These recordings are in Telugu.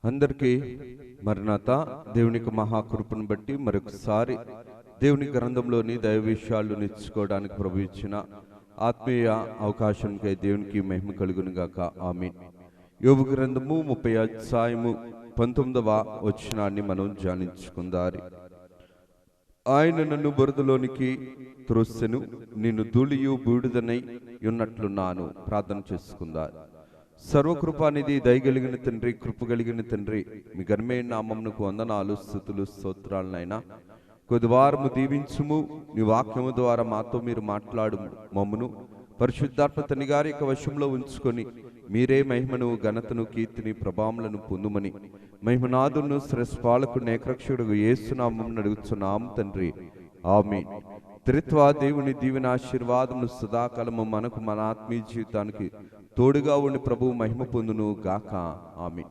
అందరికీ మరణాత దేవునికి మహాకృపను బట్టి మరొకసారి దేవుని గ్రంథంలోని దైవ విషయాలు నేర్చుకోవడానికి ప్రభు ఇచ్చిన ఆత్మీయ అవకాశంకై దేవునికి మహిమ కలుగును గాక. ఆమేన్. యోబు గ్రంథము 30వ అధ్యాయము 19వ వచనాన్ని మనం ధ్యానించుకుందాం. ఆయన నన్ను బురదలోనికి త్రోసెను, నిన్ను ధూళియు బూడిదనై ఉన్నట్లున్నాను. ప్రార్థన చేసుకుందాం. సర్వకృపానిధి, దయగలిగిన తండ్రి, కృప కలిగిన తండ్రి, మీ ఘనమైన నామమునకు వందనాలు, స్తుతులు, స్తోత్రాలనైనా కొద్ది వారము దీవించుము. నీ వాక్యము ద్వారా మాతో మీరు మాట్లాడు మమ్మును పరిశుద్ధాత్మ తండ్రి గారి యొక్క వశంలో ఉంచుకొని మీరే మహిమను, ఘనతను, కీర్తిని, ప్రభావములను పొందుమని మహిమనాథును శ్రేష్ఠపాలకుడు ఏకరక్షకుడు యేసునామమున అడుగుచున్నాము తండ్రి. ఆమేన్. త్రిత్వ దేవుని దీవెన ఆశీర్వాదమును సదాకాలము మనకు, మన ఆత్మీయ జీవితానికి తోడుగా ఉండి ప్రభువు మహిమ పొందును గాక. ఆమేన్.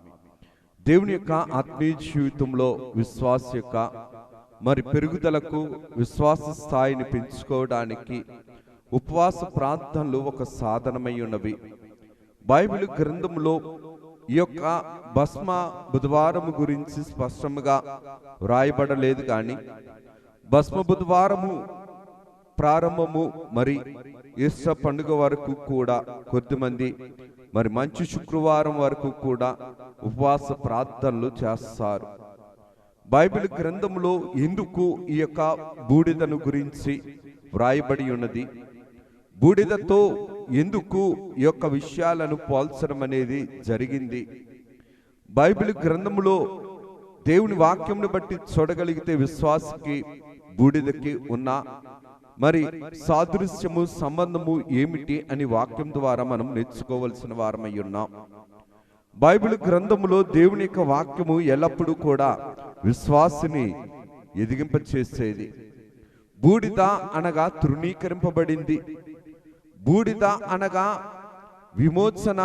దేవుని యొక్క ఆత్మీయ జీవితంలో విశ్వాస యొక్క పెరుగుదలకు, విశ్వాస స్థాయిని పెంచుకోవడానికి ఉపవాస ప్రార్థనలు ఒక సాధనమై ఉన్నవి. బైబిల్ గ్రంథంలో ఈ యొక్క భస్మ బుధవారము గురించి స్పష్టంగా వ్రాయబడలేదు, కానీ భస్మ బుధవారము ప్రారంభము ఈస్టర్ పండుగ వరకు కూడా కొద్దిమంది మంచి శుక్రవారం వరకు కూడా ఉపవాస ప్రార్థనలు చేస్తారు. బైబిల్ గ్రంథంలో ఎందుకు ఈ యొక్క బూడిదను గురించి వ్రాయబడి ఉన్నది, బూడిదతో ఎందుకు ఈ యొక్క విషయాలను పోల్చడం అనేది జరిగింది, బైబిల్ గ్రంథంలో దేవుని వాక్యంను బట్టి చూడగలిగితే విశ్వాసకి బూడిదకి ఉన్న సాదృశ్యము, సంబంధము ఏమిటి అని వాక్యం ద్వారా మనం నేర్చుకోవలసిన వారమై ఉన్నాం. బైబిల్ గ్రంథములో దేవుని యొక్క వాక్యము ఎల్లప్పుడూ కూడా విశ్వాసిని ఎదిగింపచేసేది. బూడిద అనగా తృణీకరింపబడింది, బూడిద అనగా విమోచన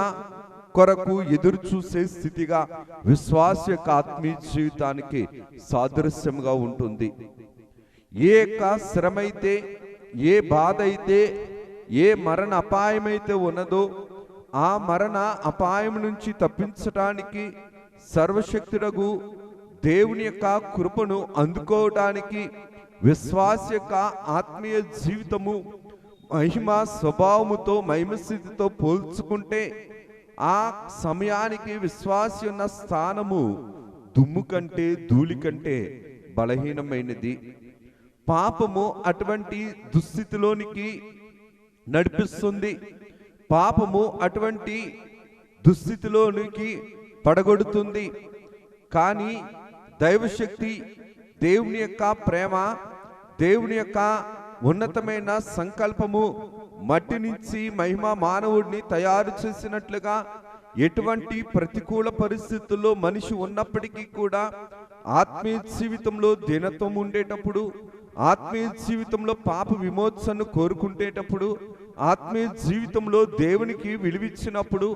కొరకు ఎదురు చూసే స్థితిగా విశ్వాస యొక్క ఆత్మీయ జీవితానికి సాదృశ్యంగా ఉంటుంది. ఏ యొక్క శ్రమైతే, ఏ బాధ అయితే, ఏ మరణ అపాయమైతే ఉన్నదో ఆ మరణ అపాయం నుంచి తప్పించటానికి సర్వశక్తుడగు దేవుని యొక్క కృపను అందుకోవటానికి విశ్వాస యొక్క ఆత్మీయ జీవితము మహిమ స్వభావముతో, మహిమస్థితితో పోల్చుకుంటే ఆ సమయానికి విశ్వాస ఉన్న స్థానము దుమ్ము కంటే, ధూళి కంటే బలహీనమైనది. పాపము అటువంటి దుస్థితిలోనికి నడిపిస్తుంది, పాపము అటువంటి దుస్థితిలోనికి పడగొడుతుంది. కానీ దైవశక్తి, దేవుని యొక్క ప్రేమ, దేవుని యొక్క ఉన్నతమైన సంకల్పము మట్టి నుంచి మహిమ మానవుడిని తయారు చేసినట్లుగా ఎటువంటి ప్రతికూల పరిస్థితుల్లో మనిషి ఉన్నప్పటికీ కూడా ఆత్మీయ జీవితంలో దీనత్వం ఉండేటప్పుడు, ఆత్మీయ జీవితంలో పాప విమోచనను కోరుకుంటేటప్పుడు, ఆత్మీయ జీవితంలో దేవునికి విలువిచ్చినప్పుడు,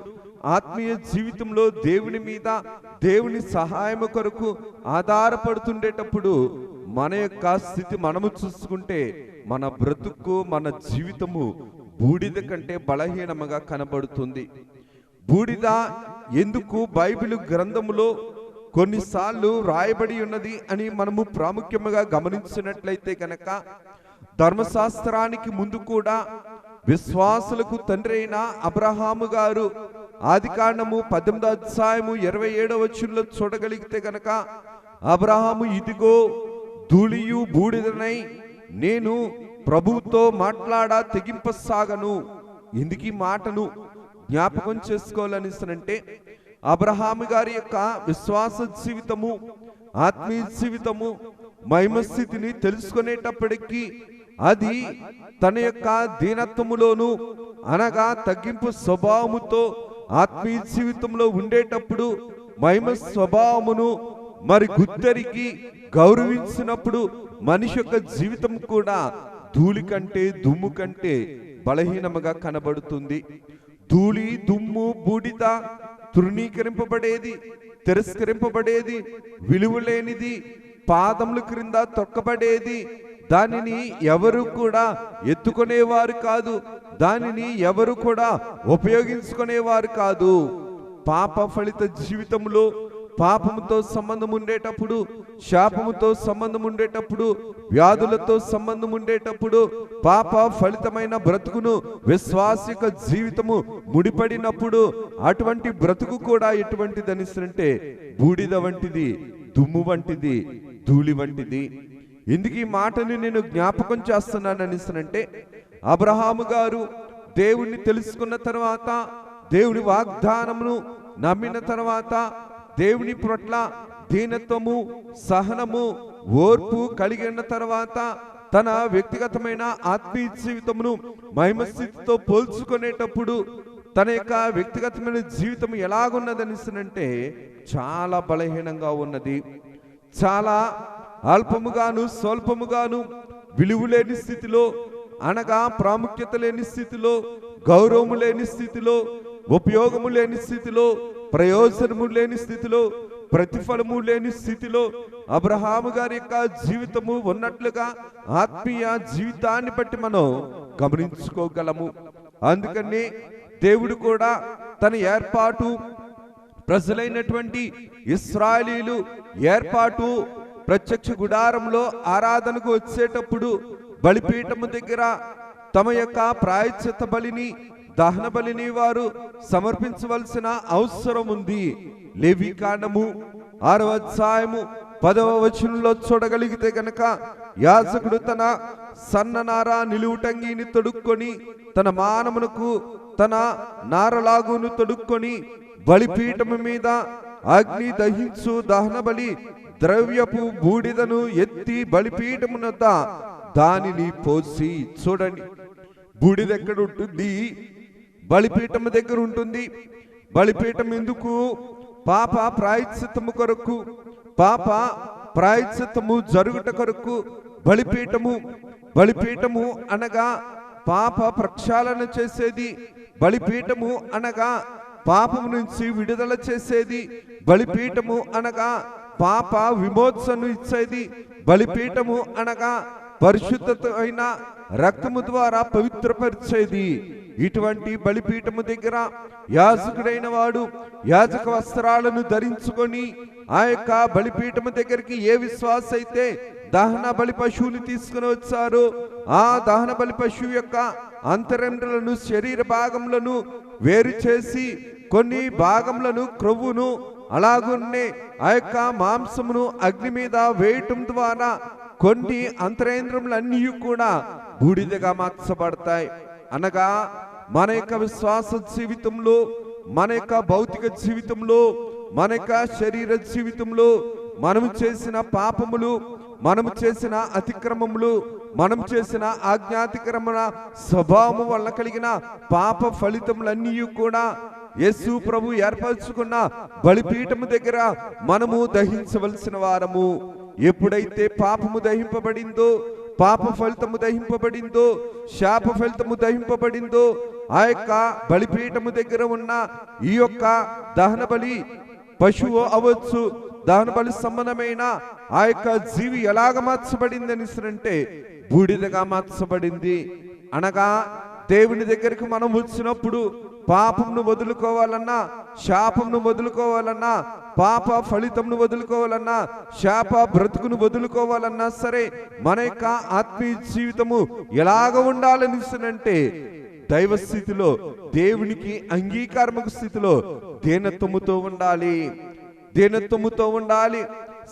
ఆత్మీయ జీవితంలో దేవుని మీద, దేవుని సహాయం కొరకు ఆధారపడుతుండేటప్పుడు మన యొక్క స్థితి మనము చూసుకుంటే మన బ్రతుకు, మన జీవితము బూడిద కంటే బలహీనముగా కనబడుతుంది. బూడిద ఎందుకు బైబిల్ గ్రంథములో కొన్నిసార్లు రాయబడి ఉన్నది అని మనము ప్రాముఖ్యముగా గమనించినట్లయితే కనుక, ధర్మశాస్త్రానికి ముందు కూడా విశ్వాసులకు తండ్రి అయిన అబ్రహాము గారు ఆదికాండము 18వ అధ్యాయము 27వ వచనంలో చూడగలిగితే కనుక, అబ్రహాము ఇదిగో ధూళియు బూడిదనై నేను ప్రభువుతో మాట్లాడా తెగింపసాగను. ఎందుకు ఈ మాటను జ్ఞాపకం చేసుకోవాలనిసనంటే, అబ్రహాము గారి యొక్క విశ్వాస జీవితము, ఆత్మీయ జీవితము, మహిమస్థితిని తెలుసుకునేటప్పటికీ అది తన యొక్క దీనత్వములోను అనగా తగ్గింపు స్వభావముతో ఆత్మీయ జీవితంలో ఉండేటప్పుడు మహిమ స్వభావమును గుర్తెరిగి గౌరవించినప్పుడు మనిషి యొక్క జీవితం కూడా ధూళి కంటే, దుమ్ము కంటే బలహీనముగా కనబడుతుంది. ధూళి, దుమ్ము, బూడిద తృణీకరింపబడేది, తిరస్కరింపబడేది, విలువలేనిది, పాదముల క్రింద తొక్కబడేది. దానిని ఎవరు కూడా ఎత్తుకునేవారు కాదు, దానిని ఎవరు కూడా ఉపయోగించుకునేవారు కాదు. పాప ఫలిత జీవితంలో పాపముతో సంబంధం ఉండేటప్పుడు, శాపముతో సంబంధం ఉండేటప్పుడు, వ్యాధులతో సంబంధం ఉండేటప్పుడు, పాప ఫలితమైన బ్రతుకును విశ్వాసిక జీవితము ముడిపడినప్పుడు అటువంటి బ్రతుకు కూడా ఎటువంటిదనిస్తుంటే బూడిద వంటిది, దుమ్ము వంటిది, ధూళి వంటిది. ఎందుకు ఈ మాటని నేను జ్ఞాపకం చేస్తున్నాననిస్తుంటే, అబ్రహాము గారు దేవుణ్ణి తెలుసుకున్న తర్వాత, దేవుని వాగ్దానమును నమ్మిన తర్వాత, దేవుని పట్ల దీనత్వము, సహనము, ఓర్పు కలిగిన తర్వాత తన వ్యక్తిగతమైన ఆత్మీయ జీవితమును మహిమస్థితితో పోల్చుకునేటప్పుడు తన యొక్క వ్యక్తిగతమైన జీవితం ఎలాగున్నదనిసినంటే చాలా బలహీనంగా ఉన్నది. చాలా అల్పముగాను స్వల్పముగాను, విలువ లేని స్థితిలో, అనగా ప్రాముఖ్యత లేని స్థితిలో, గౌరవము లేని స్థితిలో, ఉపయోగము లేని స్థితిలో, ప్రయోజనము లేని స్థితిలో, ప్రతిఫలము లేని స్థితిలో అబ్రహాము గారి యొక్క జీవితము ఉన్నట్లుగా ఆత్మీయ జీవితాన్ని బట్టి మనం గమనించుకోగలము. అందుకని దేవుడు కూడా తన ఏర్పాటు ప్రజలైనటువంటి ఇశ్రాయేలీయులు ఏర్పాటు ప్రత్యక్ష గుడారంలో ఆరాధనకు వచ్చేటప్పుడు బలిపీఠము దగ్గర తమ యొక్క ప్రాయశ్చిత్త బలిని, దహన బలిని వారు సమర్పించవలసిన అవసరం ఉంది. లేవీకాండము 6వ అధ్యాయము 10వ వచనంలో చూడగలిగితే గనక, యాజకుడు తన సన్ననార నిలువుటంగిని తొడుక్కొని, తన మానమునకు తన నారలాగును తొడుక్కొని, బలిపీఠము మీద అగ్ని దహించు దహన బలి ద్రవ్యపు బూడిదను ఎత్తి బలిపీఠమునొద్ద దానిని పోసి. చూడండి, బూడిద ఎక్కడ ఉంటుంది? బలిపీఠము దగ్గర ఉంటుంది. బలిపీఠం ఎందుకు? పాప ప్రాయశ్చిత్తము కొరకు, పాప ప్రాయశ్చిత్తము జరుగుట కొరకు బలిపీఠము. బలిపీఠము అనగా పాప ప్రక్షాళన చేసేది. బలిపీఠము అనగా పాపము నుంచి విడుదల చేసేది. బలిపీఠము అనగా పాప విమోచన ఇచ్చేది. బలిపీఠము అనగా పరిశుద్ధత అయిన రక్తము ద్వారా పవిత్రపరిచేది. ఇటువంటి బలిపీఠము దగ్గర యాజకుడైన వాడు యాజక వస్త్రాలను ధరించుకొని ఆ యొక్క బలిపీఠము దగ్గరికి ఏ విశ్వాస అయితే దహన బలి పశువుని తీసుకుని వచ్చారో ఆ దహన బలి పశువు యొక్క అంతరంధ్రాలను, శరీర భాగములను వేరు చేసి కొన్ని భాగములను, క్రొవ్వును, అలాగున్నే ఆ యొక్క మాంసమును అగ్ని మీద వేయటం ద్వారా కొన్ని అంతరేంద్రములన్నీ కూడా బూడిదగా మార్చబడతాయి. అనగా మన యొక్క విశ్వాస జీవితంలో, మన యొక్క భౌతిక జీవితంలో, మన యొక్క శరీర జీవితంలో మనము చేసిన పాపములు, మనము చేసిన అతిక్రమములు, మనం చేసిన ఆజ్ఞాతిక్రమణ స్వభావము వల్ల కలిగిన పాప ఫలితములన్నీ కూడా యేసు ప్రభు ఏర్పరచుకున్న బలిపీఠము దగ్గర మనము దహించవలసిన వారము. ఎప్పుడైతే పాపము దహింపబడిందో, పాప ఫలితము దహింపబడిందో, శాప ఫలితము దహింపబడిందో, ఆ యొక్క బలిపీఠము దగ్గర ఉన్న ఈ యొక్క దహన బలి పశువు అవ్వచ్చు, దహన బలి సంబంధమైన ఆ యొక్క జీవి ఎలాగ మార్చబడింది అంటే బూడిదగా మార్చబడింది. అనగా దేవుని దగ్గరికి మనం వచ్చినప్పుడు పాపమును వదులుకోవాలన్నా, శాపమును వదులుకోవాలన్నా, పాప ఫలితమును వదులుకోవాలన్నా, శాప బ్రతుకును వదులుకోవాలన్నా సరే మన యొక్క ఆత్మీయ జీవితము ఎలాగ ఉండాలనిస్తే దైవ స్థితిలో, దేవునికి అంగీకారముకు స్థితిలో దీనత్వముతో ఉండాలి, దీనత్వముతో ఉండాలి,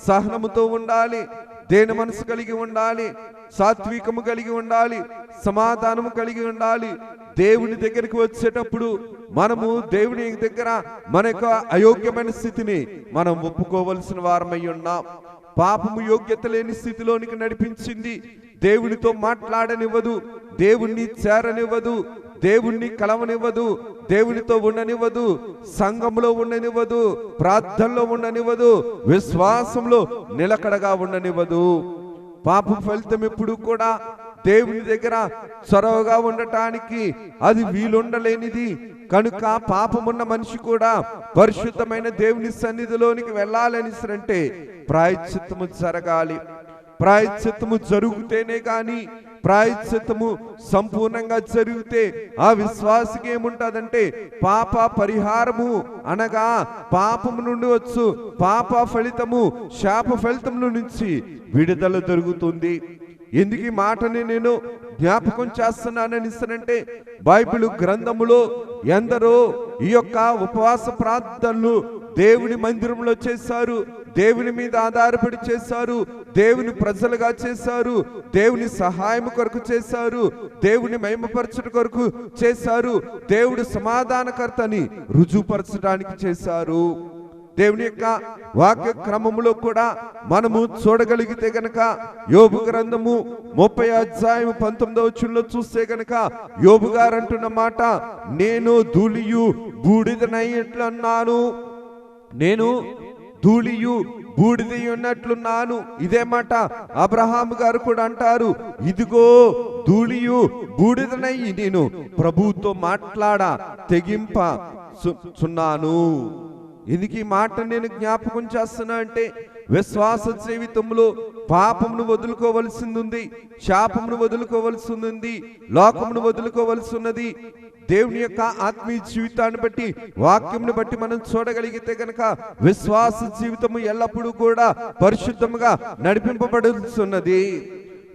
సహనముతో ఉండాలి, దేన మనసు కలిగి ఉండాలి, సాత్వికము కలిగి ఉండాలి, సమాధానము కలిగి ఉండాలి. దేవుని దగ్గరికి వచ్చేటప్పుడు మనము దేవుని దగ్గర మన యొక్క అయోగ్యమైన స్థితిని మనం ఒప్పుకోవలసిన వారమై ఉన్నాం. పాపము యోగ్యత లేని స్థితిలోనికి నడిపించింది. దేవునితో మాట్లాడనివ్వదు, దేవుణ్ణి చేరనివ్వదు, దేవుణ్ణి కలవనివ్వదు, దేవునితో ఉండనివ్వదు, సంఘంలో ఉండనివ్వదు, ప్రార్థనలో ఉండనివ్వదు, విశ్వాసంలో నిలకడగా ఉండనివ్వదు. పాప ఫలితం ఎప్పుడు కూడా దేవుని దగ్గర చొరవగా ఉండటానికి అది వీలుండలేనిది. కనుక పాపమున్న మనిషి కూడా పరిశుద్ధమైన దేవుని సన్నిధిలోనికి వెళ్ళాలని అంటే ప్రాయశ్చిత్తము జరగాలి. ప్రాయశ్చిత్తము జరుగుతేనే గాని, ప్రాయశ్చిత్తము సంపూర్ణంగా జరిగితే ఆ విశ్వాసికి ఏముంటదంటే పాప పరిహారము అనగా పాపము నుండి వచ్చు పాప ఫలితము, శాప ఫలితముల నుంచి విడుదల జరుగుతుంది. ఎందుకు ఈ మాటని నేను జ్ఞాపకం చేస్తున్నానంటే బైబిల్ గ్రంథములో ఎందరో ఈ యొక్క ఉపవాస ప్రార్థనలు దేవుని మందిరంలో చేశారు, దేవుని మీద ఆధారపడి చేశారు, దేవుని ప్రజలుగా చేశారు, దేవుని సహాయం కొరకు చేశారు, దేవుని మహిమపరచట కొరకు చేశారు, దేవుడు సమాధానకర్తని రుజువుపరచడానికి చేశారు. దేవుని యొక్క వాక్య క్రమములో కూడా మనము చూడగలిగితే గనక యోబు గ్రంథము 30:19 చూస్తే గనక యోబు గారు అంటున్న మాట, నేను ధూళియు బూడిదనయ్యట్లున్నాను, నేను ధూళియు బూడిద ఉన్నట్లున్నాను. ఇదే మాట అబ్రహాము గారు కూడా అంటారు, ఇదిగో ధూళియు బూడిదనయ్యి నేను ప్రభువుతో మాట్లాడ తెగింప చున్నాను. ఎందుకు ఈ మాట నేను జ్ఞాపకం చేస్తున్నా అంటే విశ్వాస జీవితంలో పాపమును వదులుకోవలసింది ఉంది, శాపమును వదులుకోవలసి ఉంది, లోకమును వదులుకోవలసి ఉన్నది. దేవుని యొక్క ఆత్మీయ జీవితాన్ని బట్టి, వాక్యంను బట్టి మనం చూడగలిగితే గనక విశ్వాస జీవితము ఎల్లప్పుడూ కూడా పరిశుద్ధముగా నడిపింపబడుతున్నది.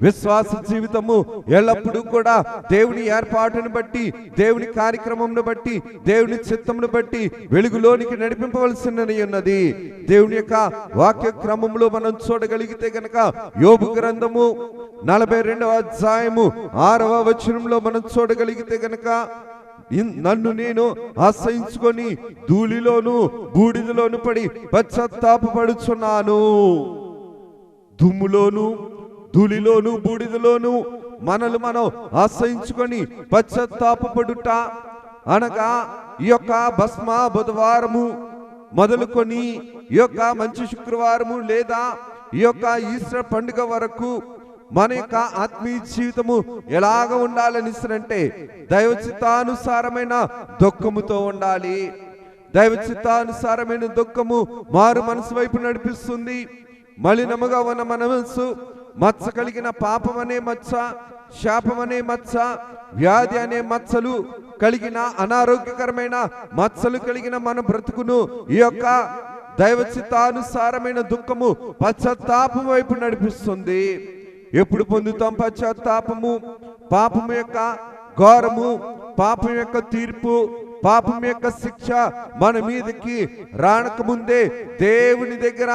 విశ్వాస జీవితము ఎల్లప్పుడూ కూడా దేవుని ఏర్పాటును బట్టి, దేవుని కార్యక్రమంను బట్టి, దేవుని చిత్తమును బట్టి వెలుగులోనికి నడిపింపవలసినది ఉన్నది. దేవుని యొక్క వాక్య క్రమంలో మనం చూడగలిగితే గనక యోబు గ్రంథము 42:6 మనం చూడగలిగితే గనక, నన్ను నేను ఆశ్రయించుకొని ధూళిలోను బూడిదలోను పడి పశ్చాత్తాపపడుచున్నాను. దుమ్ములోను ధూళిలోను బూడిదలోను మనల్ని మనం ఆశ్రయించుకొని పశ్చాత్తాపపడుట అనగా ఈ యొక్క భస్మ బుధవారము మొదలుకొని ఈ యొక్క మంచి శుక్రవారము లేదా ఈ యొక్క ఈస్టర్ పండుగ వరకు మన యొక్క ఆత్మీయ జీవితము ఎలాగ ఉండాలని అంటే దైవ చిత్తానుసారమైన దుఃఖముతో ఉండాలి. దైవ చిత్తానుసారమైన దుఃఖము మారు మనసు వైపు నడిపిస్తుంది. మలినముగా ఉన్న మన మనసు మచ్చ కలిగిన పాపం అనే మచ్చ, శాపం అనే మచ్చ, వ్యాధి అనే మచ్చలు కలిగిన అనారోగ్యకరమైన మచ్చలు కలిగిన మన బ్రతుకును ఈ యొక్క దైవ చిత్తానుసారమైన దుఃఖము పశ్చాత్తాపం వైపు నడిపిస్తుంది. ఎప్పుడు పొందుతాం పశ్చాత్తాపము? పాపము యొక్క ఘోరము, పాపం యొక్క తీర్పు, పాపం యొక్క శిక్ష మన మీదకి రానక ముందే దేవుని దగ్గర,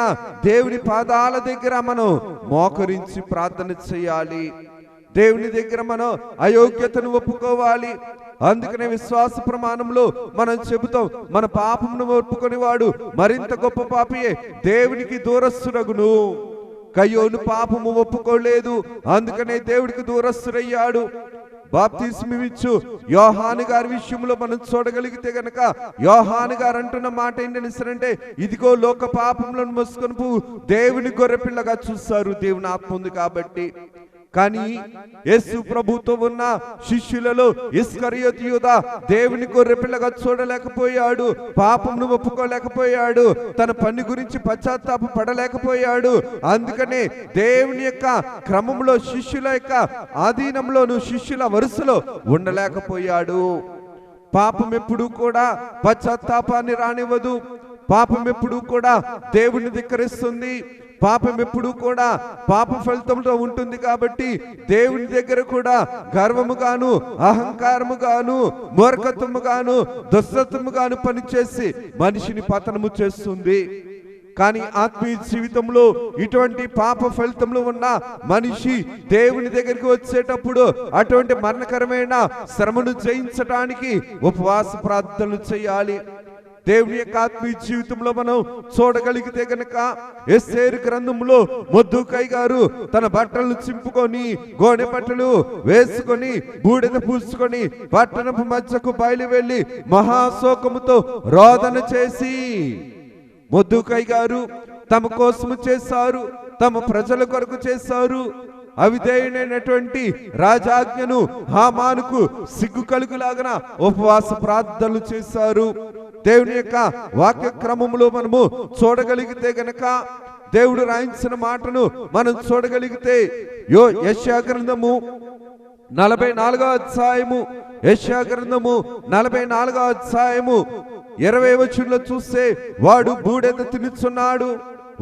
దేవుని పాదాల దగ్గర మనం మోకరించి ప్రార్థన చేయాలి. దేవుని దగ్గర మనం అయోగ్యతను ఒప్పుకోవాలి. అందుకనే విశ్వాస ప్రమాణంలో మనం చెబుతాం, మన పాపమును ఒప్పుకొని వాడు మరింత గొప్ప పాపియే, దేవునికి దూరస్తురగును. కయ్యోను పాపము ఒప్పుకోలేదు, అందుకనే దేవుడికి దూరస్తురయ్యాడు. బాప్తిస్మమిచ్చు యోహాను గారి విషయంలో మనం చూడగలిగితే గనక యోహాను గారు అంటున్న మాట ఏంటంటే, ఇదిగో లోక పాపములను మోసుకొని దేవుని గొర్రెపిల్లగా చూస్తారు. దేవుని ఆత్మ ఉంది కాబట్టి. కానీ యేసు ప్రభుతో ఉన్న శిష్యులలో ఇస్కరియోతు యూదా దేవుని గొర్రెపిల్లగా చూడలేకపోయాడు, పాపమును ఒప్పుకోలేకపోయాడు, తన పని గురించి పశ్చాత్తాప పడలేకపోయాడు. అందుకనే దేవుని యొక్క క్రమంలో, శిష్యుల యొక్క ఆధీనంలోను, శిష్యుల వరుసలో ఉండలేకపోయాడు. పాపం ఎప్పుడు కూడా పశ్చాత్తాపాన్ని రానివ్వదు. పాపం ఎప్పుడు కూడా దేవుని ధిక్కరిస్తుంది. పాపం ఎప్పుడు కూడా పాప ఫలితంలో ఉంటుంది. కాబట్టి దేవుని దగ్గర కూడా గర్వముగాను, అహంకారముగాను, మూర్ఖత్వముగాను, దుష్టత్వముగాను పనిచేసి మనిషిని పతనము చేస్తుంది. కానీ ఆత్మీయ జీవితంలో ఇటువంటి పాప ఫలితంలో ఉన్న మనిషి దేవుని దగ్గరికి వచ్చేటప్పుడు అటువంటి మరణకరమైన శ్రమను జయించడానికి ఉపవాస ప్రార్థనలు చేయాలి. దేవుని యొక్క ఆత్మీయ జీవితంలో మనం చూడగలిగితే గనక ఎస్తేరు గ్రంథంలో మొర్దెకై గారు తన బట్టలను చింపుకొని, గోనె బట్టలు వేసుకొని, బూడిద పూసుకొని పట్టణపు మధ్యకు బయలు వెళ్లి మహాశోకముతో రోదన చేసి, మొర్దెకై గారు తమ కోసము చేశారు, తమ ప్రజల కొరకు చేశారు. అవిధేయునైనటువంటి రాజాజ్ఞను హామానుకు సిగ్గు కలుగులాగన ఉపవాస ప్రార్థనలు చేశారు. దేవుని యొక్క వాక్య క్రమంలో మనము చూడగలిగితే గనక దేవుడు రాయించిన మాటను మనం చూడగలిగితే యెషయా గ్రంథము 44వ అధ్యాయము, యెషయా గ్రంథము 44వ అధ్యాయము 20వ వచనంలో చూస్తే, వాడు బూడిద తినుచున్నాడు,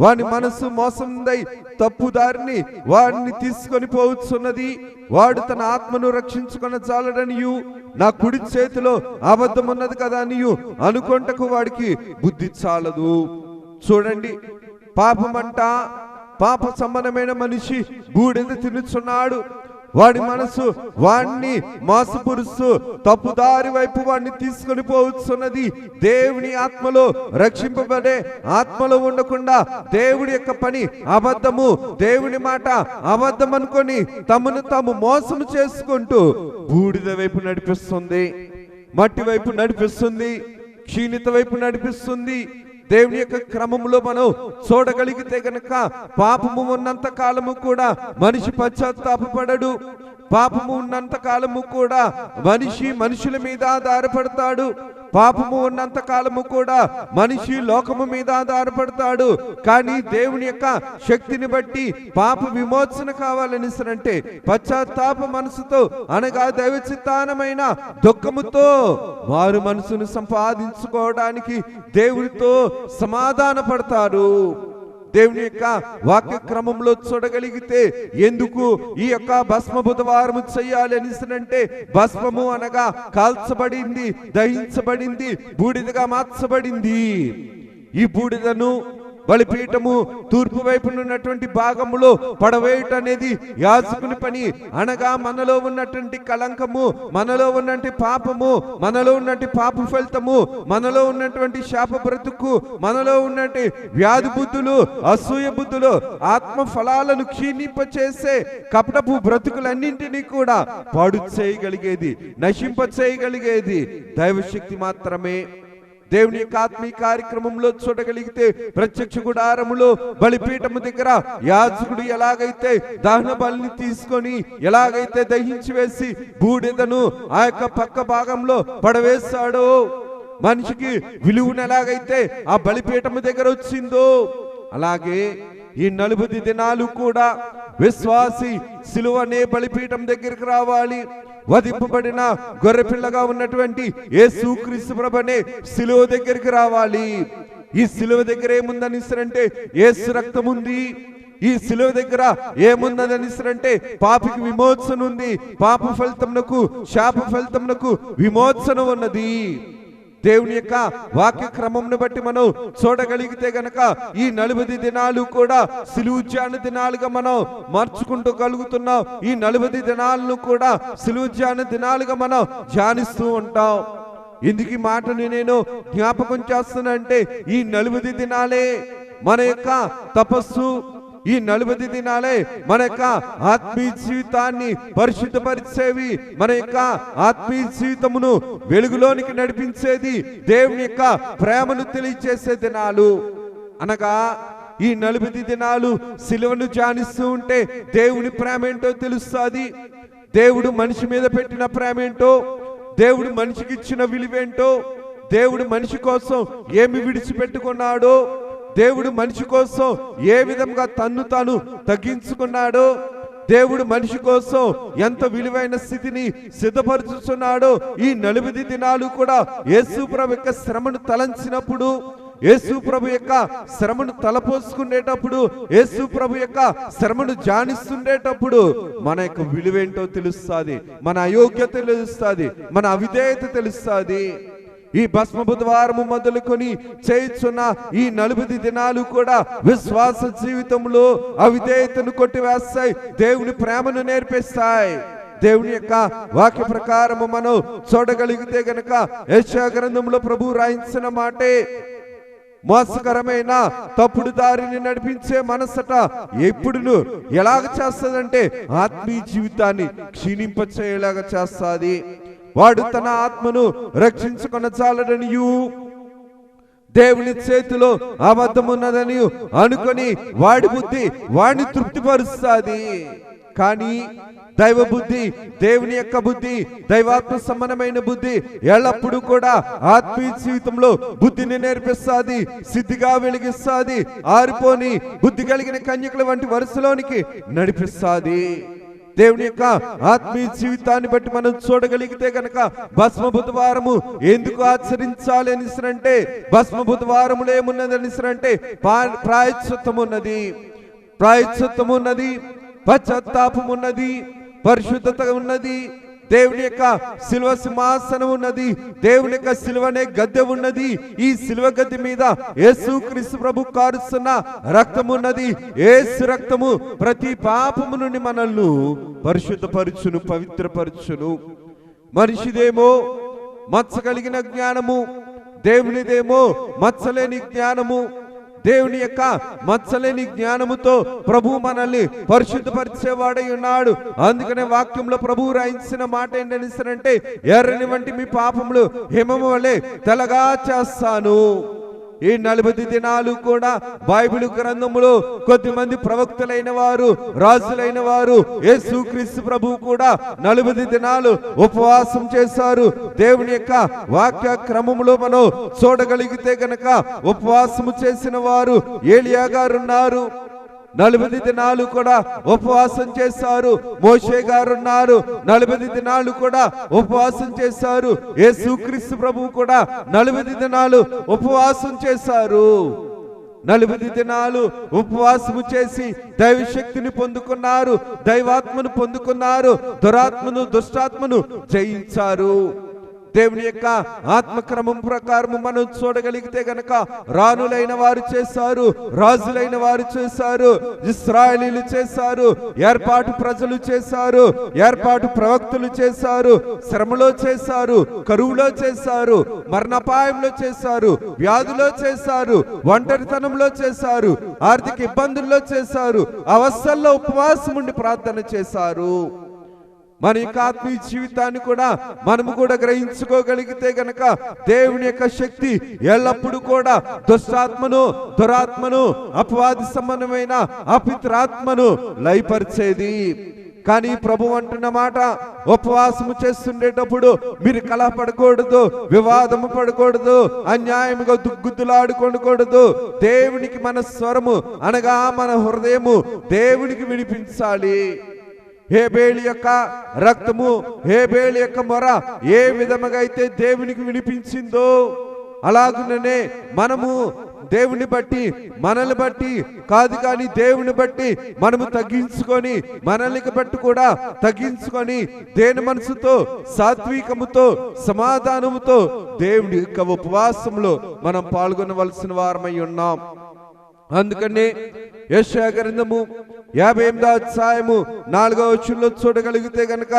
వాని మనసు మోసందై తప్పుదారిని వాడిని తీసుకొని పోవచ్చున్నది, వాడు తన ఆత్మను రక్షించుకొన చాలడనియు నా కుడి చేతిలో అబద్ధం ఉన్నది కదా అనియు అనుకొంటకు వాడికి బుద్ధి చాలదు. చూడండి, పాపమంట, పాప సంబంధమైన మనిషి బూడిద తినుచున్నాడు, వాడి మనసు వాణ్ణి మోసపురుస్తూ తప్పుదారి వైపు వాడిని తీసుకొని పోవచ్చున్నది. దేవుని ఆత్మలో రక్షింపబడే ఆత్మలో ఉండకుండా దేవుడి యొక్క పని అబద్ధము, దేవుని మాట అబద్ధం అనుకొని తమను తాము మోసము చేసుకుంటూ బూడిద వైపు నడిపిస్తుంది, మట్టి వైపు నడిపిస్తుంది, క్షీణిత వైపు నడిపిస్తుంది. దేవుని యొక్క క్రమంలో మనం చూడగలిగితే గనక పాపము ఉన్నంత కాలము కూడా మనిషి పశ్చాత్తాపపడడు, పాపము ఉన్నంత కాలము కూడా మనుషుల మీద ఆధారపడతాడు, పాపము ఉన్నంత కాలము కూడా మనిషి లోకము మీద ఆధారపడతాడు. కానీ దేవుని యొక్క శక్తిని బట్టి పాప విమోచన కావాలని అంటే పశ్చాత్తాప మనసుతో అనగా దైవ చిత్తానమైన దుఃఖముతో వారు మనసును సంపాదించుకోవడానికి దేవునితో సమాధాన పడతారు. దేవుని యొక్క వాక్య క్రమంలో చూడగలిగితే ఎందుకు ఈ యొక్క భస్మ బుధవారం చేయాలి అంటే, భస్మము అనగా కాల్చబడింది, దహించబడింది, బూడిదగా మార్చబడింది. ఈ బూడిదను బలిపీఠము తూర్పు వైపునున్నటువంటి భాగములో పడవేయటం అనేది యాజకుని పని. అనగా మనలో ఉన్నటువంటి కలంకము, మనలో ఉన్నటువంటి పాపము, మనలో ఉన్నటువంటి పాప ఫలితము, మనలో ఉన్నటువంటి శాప బ్రతుకు, మనలో ఉన్నటువంటి వ్యాధి బుద్ధులు, అసూయ బుద్ధులు, ఆత్మ ఫలాలను క్షీణింపచేసే కపటపు బ్రతుకులన్నింటినీ కూడా పాడు చేయగలిగేది, నశింప చేయగలిగేది దైవశక్తి మాత్రమే. దేవుని యొక్క ఆత్మీయ కార్యక్రమంలో చూడగలిగితే ప్రత్యక్ష గుడారములో బలిపీఠము దగ్గర యాజకుడు ఎలాగైతే దహన బలిని తీసుకొని ఎలాగైతే దహించి వేసి బూడిదను ఆ యొక్క పక్క భాగంలో పడవేస్తాడో, మనిషికి విలువను ఎలాగైతే ఆ బలిపీఠము దగ్గర వచ్చిందో, అలాగే ఈ 40 దినాలు కూడా విశ్వాసి సిలువ అనే బలిపీఠం దగ్గరికి రావాలి. వధింపబడిన గొర్రెపిల్లగా ఉన్నటువంటి యేసుక్రీస్తు ప్రభునే సిలువ దగ్గరికి రావాలి. ఈ సిలువ దగ్గర ఏముందని అంటే యేసు రక్తం ఉంది. ఈ సిలువ దగ్గర ఏముందని అంటే పాపికి విమోచన ఉంది, పాప ఫలితమునకు శాప ఫలితమునకు విమోచన ఉన్నది. దేవుని యొక్క వాక్య క్రమంను బట్టి మనం చూడగలిగితే గనక ఈ 40 దినాలు కూడా సిలువ ధ్యాన దినాలుగా మనం మార్చుకుంటూ కలుగుతున్నాం. ఈ 40 దినాలను కూడా సిలువ ధ్యాన దినాలుగా మనం ధ్యానిస్తూ ఉంటాం. ఎందుకు ఈ మాటని నేను జ్ఞాపకం చేస్తున్నా అంటే, ఈ 40 దినాలే మన యొక్క తపస్సు, ఈ 40 దినాలే మన యొక్క ఆత్మీయ జీవితాన్ని పరిశుద్ధపరిచేవి, మన యొక్క ఆత్మీయ జీవితమును వెలుగులోనికి నడిపించేది, దేవుని యొక్క ప్రేమను తెలియచేసే దినాలు. అనగా ఈ 40 దినాలు సిలువను ధ్యానిస్తూ ఉంటే దేవుని ప్రేమ ఏంటో తెలుస్తుంది. దేవుడు మనిషి మీద పెట్టిన ప్రేమ ఏంటో, దేవుడు మనిషికి ఇచ్చిన విలువేంటో, దేవుడు మనిషి కోసం ఏమి విడిచిపెట్టుకున్నాడో, దేవుడు మనిషి కోసం ఏ విధంగా తన్ను తాను తగ్గించుకున్నాడో, దేవుడు మనిషి కోసం ఎంత విలువైన స్థితిని సిద్ధపరుచుతున్నాడో, ఈ 40 దినాలు కూడా యేసు ప్రభు యొక్క శ్రమను తలంచినప్పుడు, యేసు ప్రభు యొక్క శ్రమను తలపోసుకునేటప్పుడు, యేసు ప్రభు యొక్క శ్రమను ధ్యానిస్తుండేటప్పుడు మన యొక్క విలువేంటో తెలుస్తుంది, మన అయోగ్యత తెలుస్తుంది, మన అవిధేయత తెలుస్తుంది. ఈ భస్మ బుధవారము మొదలుకొని చేయుచున్న ఈ 40 దినాలు కూడా విశ్వాస జీవితంలో అవిధేయతను కొట్టివేస్తాయి, దేవుని ప్రేమను నేర్పిస్తాయి. దేవుని యొక్క వాక్య ప్రకారము మనం చూడగలిగితే గనక యెషయా గ్రంథంలో ప్రభు రాయించిన మాటే, మోసకరమైన తప్పుడు దారిని నడిపించే మనసట ఎప్పుడును ఎలాగ చేస్తుందంటే ఆత్మీయ జీవితాన్ని క్షీణింపచేయలాగా చేస్తుంది. వాడు తన ఆత్మను రక్షించుకొన చాలడనియు దేవుని చేతిలో అబద్ధమున్నదని అనుకొని వాడి బుద్ధి వాడిని తృప్తిపరుస్తుంది. కానీ దైవ బుద్ధి, దేవుని యొక్క బుద్ధి, దైవాత్మ సంబంధమైన బుద్ధి ఎల్లప్పుడూ కూడా ఆత్మీయ జీవితంలో బుద్ధిని నేర్పిస్తాది, సిద్ధిగా వెలిగిస్తాది, ఆరిపోని బుద్ధి కలిగిన కన్యకల వంటి వరుసలోనికి నడిపిస్తాది. దేవుని యొక్క ఆత్మీయ జీవితాన్ని బట్టి మనం చూడగలిగితే గనక భస్మ బుధవారము ఎందుకు ఆచరించాలి అనిసరంటే, భస్మ బుధవారములో ఏమున్నది అనిసరంటే ప్రాయశ్చిత్తం ఉన్నది, ప్రాయశ్చిత్తం ఉన్నది, పశ్చాత్తాపం ఉన్నది, పరిశుద్ధత ఉన్నది, దేవుని యొక్క శిలువ సింహాసనం ఉన్నది, దేవుని యొక్క శిలువనే గద్దె ఉన్నది. ఈ శిలువ గద్దె మీద యేసుక్రీస్తు ప్రభు కారుస్తున్న రక్తము ఉన్నది. యేసు రక్తము ప్రతి పాపము నుండి మనల్ని పరిశుద్ధపరచును, పవిత్రపరచును. మనిషిదేమో మచ్చ కలిగిన జ్ఞానము, దేవునిదేమో మచ్చలేని జ్ఞానము. దేవుని యొక్క మచ్చలేని జ్ఞానముతో ప్రభు మనల్ని పరిశుద్ధపరిచేవాడై ఉన్నాడు. అందుకనే వాక్యంలో ప్రభువు రాయించిన మాట ఏంటంటే, ఎర్రని వంటి మీ పాపములు హిమము వలె తెల్లగా చేస్తాను. ఈ 40 దినాలు కూడా బైబిల్ గ్రంథములో కొద్దిమంది ప్రవక్తలైన వారు, రాజులైన వారు, యేసుక్రీస్తు ప్రభువు కూడా 40 దినాలు ఉపవాసం చేశారు. దేవుని యొక్క వాక్య క్రమములో మనం చూడగలిగితే గనక ఉపవాసము చేసిన వారు ఏలియా గారు ఉన్నారు, 40 దినాలు కూడా ఉపవాసం చేశారు. మోషే గారు ఉన్నారు, 40 దినాలు కూడా ఉపవాసం చేశారు. యేసుక్రీస్తు ప్రభువు కూడా 40 దినాలు ఉపవాసం చేశారు. 40 దినాలు ఉపవాసము చేసి దైవశక్తిని పొందుకున్నారు, దైవాత్మను పొందుకున్నారు, దురాత్మను, దుష్టాత్మను జయించారు. దేవుని యొక్క ఆత్మక్రమం ప్రకారం మనం చూడగలిగితే గనక రాణులైన వారు చేశారు, రాజులైన వారు చేశారు, ఇశ్రాయేలీలు చేశారు, ఏర్పాటు ప్రజలు చేశారు, ఏర్పాటు ప్రవక్తలు చేశారు, శ్రమలో చేశారు, కరువులో చేశారు, మరణపాయంలో చేశారు, వ్యాధులో చేశారు, ఒంటరితనంలో చేశారు, ఆర్థిక ఇబ్బందుల్లో చేశారు, అవస్థల్లో ఉపవాసం ఉండి ప్రార్థన చేశారు. మన యొక్క ఆత్మీయ జీవితాన్ని కూడా మనము కూడా గ్రహించుకోగలిగితే గనక దేవుని యొక్క శక్తి ఎల్లప్పుడూ కూడా దుష్టాత్మను, దురాత్మను, అపవాది సంబంధమైన అపిత్రాత్మను లయపరిచేది. కానీ ప్రభు అంటున్న మాట, ఉపవాసము చేస్తుండేటప్పుడు మీరు కలహపడకూడదు, వివాదము పడకూడదు, అన్యాయముగా దుగ్గుద్దులాడుకోకూడదు. దేవునికి మన స్వరము అనగా మన హృదయము దేవునికి వినిపించాలి. హేబేలు యొక్క రక్తము, హేబేలు యొక్క మొర ఏ విధముగా అయితే దేవునికి వినిపించిందో అలాగుననే మనము దేవుని బట్టి, మనల్ని బట్టి కాదు కానీ దేవుని బట్టి మనము తగ్గించుకొని, మనల్ని బట్టి కూడా తగ్గించుకొని దేని మనసుతో, సాత్వికముతో, సమాధానముతో దేవుని యొక్క ఉపవాసంలో మనం పాల్గొనవలసిన వారమై ఉన్నాం. అందుకనే యెషయా గ్రంథము 58వ అధ్యాయము 4వ వచనంలో చూడగలిగితే గనక,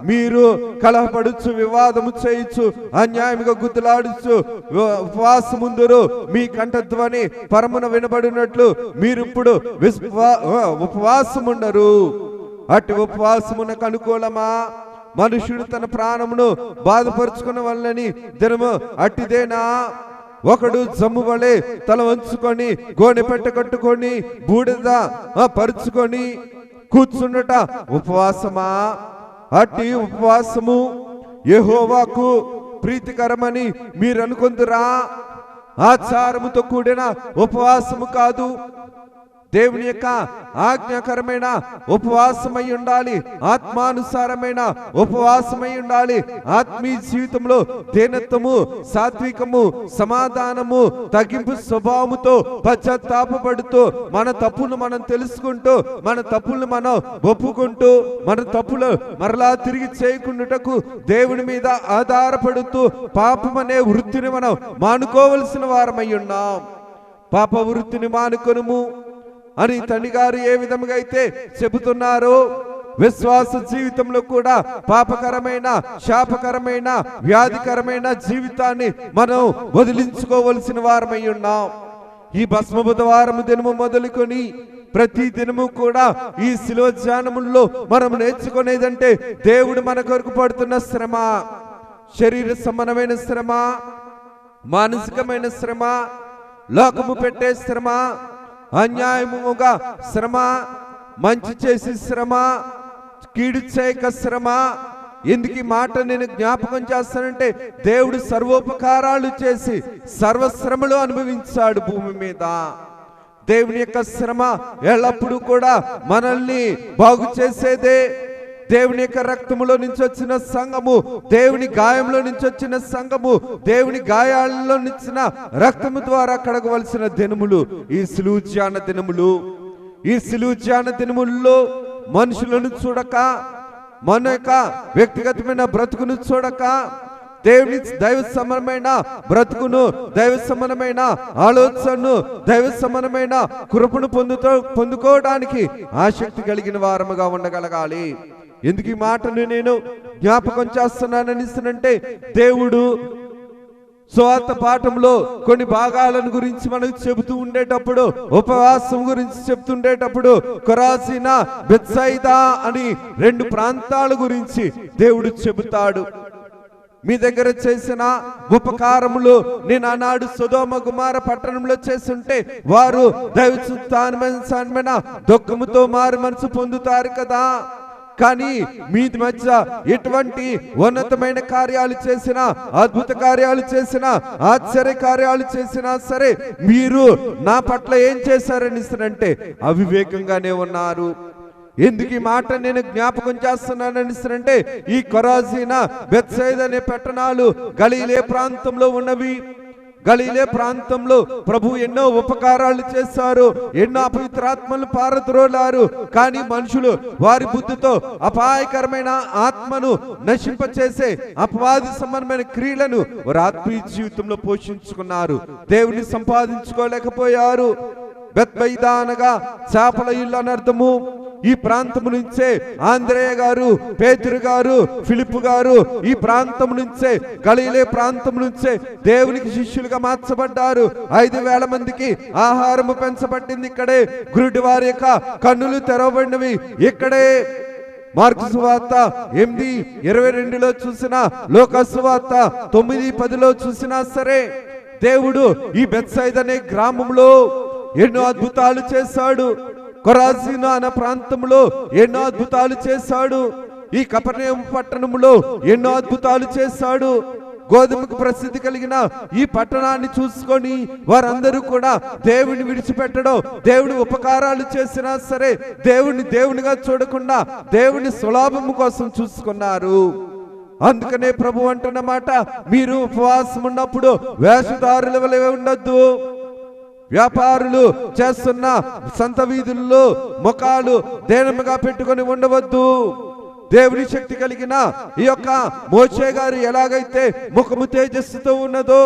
మీరు కలహపడుచు, వివాదము చేయొచ్చు, అన్యాయముగా గుద్దులాడుచు ఉపవాసముందురు, మీ కంఠధ్వని పరమున వినబడినట్లు మీరిప్పుడు ఉపవాసముండరు. అటు ఉపవాసమునకు అనుకూలమా? మనుషుడు తన ప్రాణమును బాధపరుచుకున్న వల్లని దినము అట్టిదేనా? ఒకడు జమ్ము వలె తల వంచుకొని, గోనె పెట్ట కట్టుకొని, బూడిద పరుచుకొని కూర్చుండట ఉపవాసమా? అట్టి ఉపవాసము యెహోవాకు ప్రీతికరమని మీరు అనుకుందురా? ఆచారముతో కూడిన ఉపవాసము కాదు, దేవుని యొక్క ఆజ్ఞాకరమైన ఉపవాసమై ఉండాలి, ఆత్మానుసారమైన ఉపవాసమై ఉండాలి. ఆత్మీయ జీవితంలో దీనత్వము, సాత్వికము, సమాధానము, తగ్గింపు స్వభావముతో పశ్చాత్తాపడుతూ, మన తప్పులు మనం తెలుసుకుంటూ, మన తప్పులు మనం ఒప్పుకుంటూ, మన తప్పులు మరలా తిరిగి చేయకుండాటకు దేవుని మీద ఆధారపడుతూ పాపం అనే వృత్తిని మనం మానుకోవలసిన వారమై ఉన్నాం. పాప వృత్తిని మానుకొనుము అని తండ్రి గారు ఏ విధంగా అయితే చెబుతున్నారో, విశ్వాస జీవితంలో కూడా పాపకరమైన, శాపకరమైన, వ్యాధికరమైన జీవితాన్ని మనం వదిలించుకోవలసిన వారమై ఉన్నాం. ఈ భస్మ బుధవారం దినము మొదలుకొని ప్రతి దినము కూడా ఈ శిలువ ధ్యానముల్లో మనం నేర్చుకునేదంటే, దేవుడు మన కొరకు పడుతున్న శ్రమ, శరీర సంబంధమైన శ్రమ, మానసికమైన శ్రమ, లోకము పెట్టే శ్రమ, అన్యాయముగా శ్రమ, మంచి చేసి శ్రమ, కీడు చేయక శ్రమ. ఎందుకు ఈ మాట నేను జ్ఞాపకం చేస్తానంటే, దేవుడు సర్వోపకారాలు చేసి సర్వశ్రమలు అనుభవించాడు భూమి మీద. దేవుని యొక్క శ్రమ ఎల్లప్పుడూ కూడా మనల్ని బాగు చేసేదే. దేవుని యొక్క రక్తములో నుంచి వచ్చిన సంఘము, దేవుని గాయంలో నుంచి వచ్చిన సంఘము, దేవుని గాయాలలో నుంచిన రక్తము ద్వారా కడగవలసిన దినములు ఈ సిలువ దినములు. ఈ సిలువ దినముల్లో మనుషులను చూడక, మన యొక్క వ్యక్తిగతమైన బ్రతుకును చూడక, దేవుని దైవ సమానమైన బ్రతుకును, దైవ సమానమైన ఆలోచనను, దైవ సమానమైన కృపను పొందుకోవడానికి ఆసక్తి కలిగిన వారముగా ఉండగలగాలి. ఎందుకు ఈ మాటను నేను జ్ఞాపకం చేస్తున్నానంటే, దేవుడు సువార్త పాఠంలో కొన్ని భాగాలను గురించి మనకు చెబుతూ ఉండేటప్పుడు, ఉపవాసం గురించి చెప్తుండేటప్పుడు కొరాజీన, బెత్సైదా అని 2 ప్రాంతాల గురించి దేవుడు చెబుతాడు. మీ దగ్గర చేసిన ఉపకారములు నేను ఆనాడు సొదొమ గుమార పట్టణంలో చేస్తుంటే వారు దైవచిత్తానుసారమైన దుఃఖముతో మారు మనసు పొందుతారు కదా. కానీ మీ మధ్య ఎటువంటి ఉన్నతమైన కార్యాలు చేసినా, అద్భుత కార్యాలు చేసినా, ఆశ్చర్య కార్యాలు చేసినా సరే మీరు నా పట్ల ఏం చేశారని అంటే అవివేకంగానే ఉన్నారు. ఎందుకు ఈ మాట నేను జ్ఞాపకం చేస్తున్నానని అంటే, ఈ కొరాజీన, బెత్సైదా అనే పట్టణాలు గలిలే ప్రాంతంలో ఉన్నవి. గలిలే ప్రాంతంలో ప్రభు ఎన్నో ఉపకారాలు చేశారు, ఎన్నో అపవిత్రాత్మలు పారద్రోలారు. కానీ మనుషులు వారి బుద్ధితో అపాయకరమైన ఆత్మను నశింపచేసే అపవాది సంబంధమైన క్రియలను వారి ఆత్మీయ జీవితంలో పోషించుకున్నారు. దేవుని సంపాదించుకోలేకపోయారు. బెత్సైదా అనగా చేపల ఇల్లు అనర్థము. ఈ ప్రాంతం నుంచే ఆంద్రేయ గారు, పేతురు గారు, ఫిలిప్పు గారు ఈ ప్రాంతం నుంచే, గలిలే ప్రాంతం నుంచే దేవునికి శిష్యులుగా మార్చబడ్డారు. 5,000 మందికి ఆహారము పెంచబడింది ఇక్కడే. గురుడి వారి యొక్క కన్నులు తెరవబడినవి ఇక్కడే. మార్కు సువార్త 8:22లో చూసినా, లోకా సువార్త 9:10లో చూసినా సరే దేవుడు ఈ బెత్సైదా అనే గ్రామంలో ఎన్నో అద్భుతాలు చేశాడు. కొరాజీను అనే ప్రాంతంలో ఎన్నో అద్భుతాలు చేశాడు. ఈ కపెర్నహూము పట్టణంలో ఎన్నో అద్భుతాలు చేశాడు. గోధుమకు ప్రసిద్ధి కలిగిన ఈ పట్టణాన్ని చూసుకొని వారందరూ కూడా దేవుని విడిచిపెట్టడం, దేవుని ఉపకారాలు చేసినా సరే దేవునిగా చూడకుండా దేవుని సులాభము కోసం చూసుకున్నారు. అందుకనే ప్రభు అంటున్నమాట, మీరు ఉపవాసం ఉన్నప్పుడు వేషధారుల వలె ఉండొద్దు. వ్యాపారులు చేస్తున్న సంత వీధుల్లో ముఖాలు దేనముగా పెట్టుకొని ఉండవద్దు. దేవుని శక్తి కలిగిన ఈ యొక్క మోషే గారు ఎలాగైతే ముఖము తేజస్సుతో ఉన్నదో,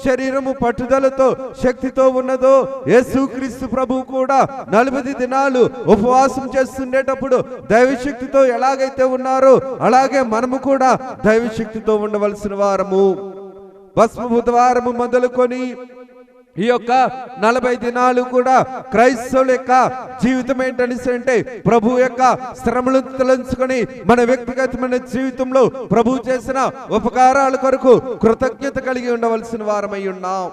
శరీరము పట్టుదలతో శక్తితో ఉన్నదో, యేసుక్రీస్తు ప్రభు కూడా 40 దినాలు ఉపవాసం చేస్తుండేటప్పుడు దైవశక్తితో ఎలాగైతే ఉన్నారో అలాగే మనము కూడా దైవశక్తితో ఉండవలసిన వారము. భస్మ బుధవారము మొదలుకొని ఈ యొక్క 40 దినాలు కూడా క్రైస్తవుల యొక్క జీవితం ఏంటని అంటే, ప్రభు యొక్క శ్రమలను తలంచుకొని మన వ్యక్తిగతమైన జీవితంలో ప్రభు చేసిన ఉపకారాల కొరకు కృతజ్ఞత కలిగి ఉండవలసిన వారమై ఉన్నాం.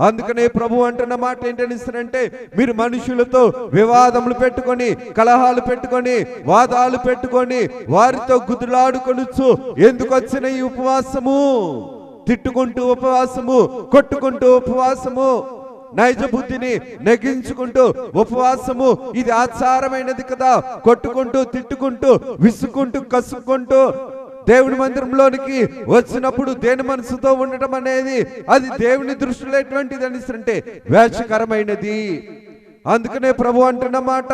అందుకనే ప్రభు అంటున్న మాట ఏంటని అంటే, మీరు మనుషులతో వివాదములు పెట్టుకొని, కలహాలు పెట్టుకొని, వాదాలు పెట్టుకొని, వారితో గుద్దులాడుకొనుచు ఎందుకు వచ్చిన ఈ ఉపవాసము? తిట్టుకుంటూ ఉపవాసము, కొట్టుకుంటూ ఉపవాసము, నైజ బుద్ధిని నెగించుకుంటూ ఉపవాసము. ఇది ఆచారమైనది కదా. కొట్టుకుంటూ, తిట్టుకుంటూ, విసుకుంటూ, కసుకుంటూ దేవుని మందిరంలోనికి వచ్చినప్పుడు దేని మనసుతో ఉండటం అనేది అది దేవుని దృష్టిలో ఎటువంటిది అని అంటే వేషకరమైనది. అందుకనే ప్రభు అంటున్న మాట,